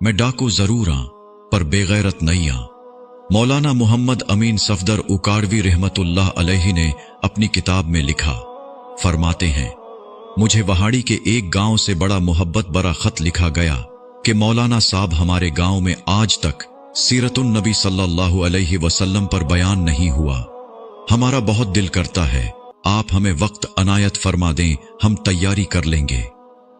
मैं डाकू जरूर आं पर बेगैरत नहीं आं। मौलाना मोहम्मद अमीन सफदर उकाड़वी रहमतुल्लाह अलैहि ने अपनी किताब में लिखा, फरमाते हैं, मुझे वहाड़ी के एक गांव से बड़ा मोहब्बत भरा खत लिखा गया कि मौलाना साहब हमारे गांव में आज तक सीरतुन नबी सल्लल्लाहु अलैहि वसल्लम पर बयान नहीं हुआ। हमारा बहुत दिल करता है आप हमें वक्त अनायत फरमा दें, हम तैयारी कर लेंगे।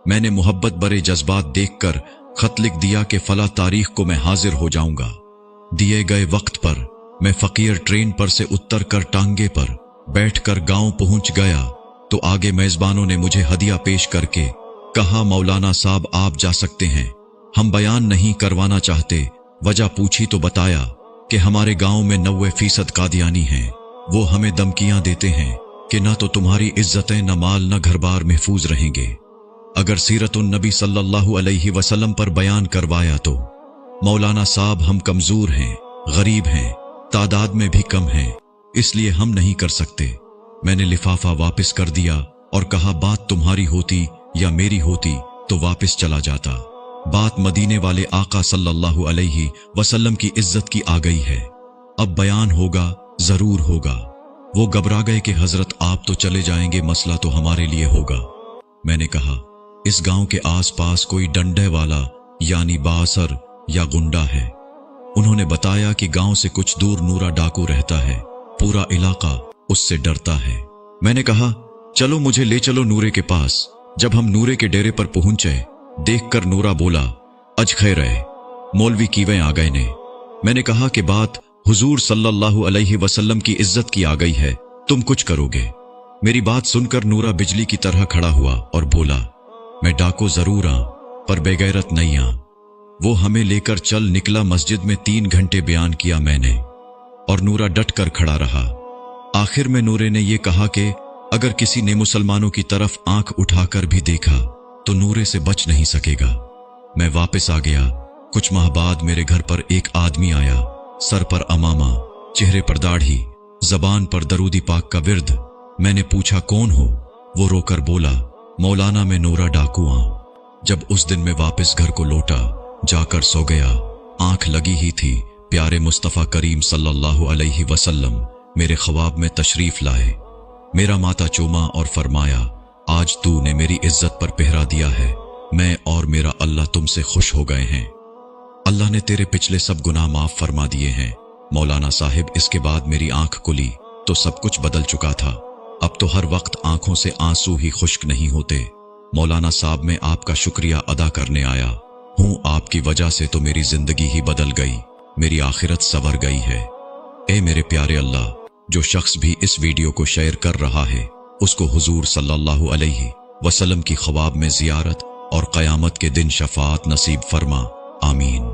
मैंने मोहब्बत भरे जज्बात देखकर खत लिख दिया कि फला तारीख को मैं हाजिर हो जाऊंगा। दिए गए वक्त पर मैं फकीर ट्रेन पर से उतर कर टांगे पर बैठकर गांव पहुंच गया तो आगे मेजबानों ने मुझे हदिया पेश करके कहा, मौलाना साहब आप जा सकते हैं, हम बयान नहीं करवाना चाहते। वजह पूछी तो बताया कि हमारे गांव में 90% कादियानी हैं। वो हमें धमकियां देते हैं कि ना तो तुम्हारी इज्जतें, न माल, न घर बार महफूज रहेंगे। अगर सीरतुन नबी सल्लल्लाहु अलैहि वसल्लम पर बयान करवाया तो मौलाना साहब हम कमजोर हैं, गरीब हैं, तादाद में भी कम हैं, इसलिए हम नहीं कर सकते। मैंने लिफाफा वापस कर दिया और कहा, बात तुम्हारी होती या मेरी होती तो वापस चला जाता। बात मदीने वाले आका सल्लल्लाहु अलैहि वसल्लम की इज्जत की आ गई है, अब बयान होगा, जरूर होगा। वो घबरा गए कि हजरत आप तो चले जाएंगे, मसला तो हमारे लिए होगा। मैंने कहा, इस गांव के आसपास कोई डंडे वाला यानी बासर या गुंडा है। उन्होंने बताया कि गांव से कुछ दूर नूरा डाकू रहता है, पूरा इलाका उससे डरता है। मैंने कहा, चलो मुझे ले चलो नूरे के पास। जब हम नूरे के डेरे पर पहुंचे, देखकर नूरा बोला, अज खैर है, मौलवी कीवे आ गए ने। मैंने कहा कि बात हुजूर सल्लल्लाहु अलैहि वसल्लम की इज्जत की आ गई है, तुम कुछ करोगे। मेरी बात सुनकर नूरा बिजली की तरह खड़ा हुआ और बोला, मैं डाको जरूर आं पर बेगैरत नहीं आं। वो हमें लेकर चल निकला। मस्जिद में 3 घंटे बयान किया मैंने और नूरा डट कर खड़ा रहा। आखिर में नूरे ने यह कहा कि अगर किसी ने मुसलमानों की तरफ आंख उठाकर भी देखा तो नूरे से बच नहीं सकेगा। मैं वापस आ गया। कुछ माह बाद मेरे घर पर एक आदमी आया, सर पर अमामा, चेहरे पर दाढ़ी, जबान पर दरूदी पाक का विर्द। मैंने पूछा, कौन हो? वो रोकर बोला, मौलाना मैं नूरा डाकू आं। जब उस दिन मैं वापस घर को लौटा, जाकर सो गया। आंख लगी ही थी, प्यारे मुस्तफा करीम सल्लल्लाहु अलैहि वसल्लम मेरे ख्वाब में तशरीफ लाए। मेरा माथा चूमा और फरमाया, आज तूने मेरी इज्जत पर पहरा दिया है, मैं और मेरा अल्लाह तुमसे खुश हो गए हैं। अल्लाह ने तेरे पिछले सब गुनाह माफ फरमा दिए हैं। मौलाना साहिब, इसके बाद मेरी आंख खुली तो सब कुछ बदल चुका था। अब तो हर वक्त आंखों से आंसू ही खुश्क नहीं होते। मौलाना साहब, मैं आपका शुक्रिया अदा करने आया हूं। आपकी वजह से तो मेरी जिंदगी ही बदल गई, मेरी आखिरत संवर गई है। ए मेरे प्यारे अल्लाह, जो शख्स भी इस वीडियो को शेयर कर रहा है उसको हुजूर सल्लल्लाहु अलैहि वसल्लम की ख्वाब में जियारत और क़यामत के दिन शफाअत नसीब फरमा। आमीन।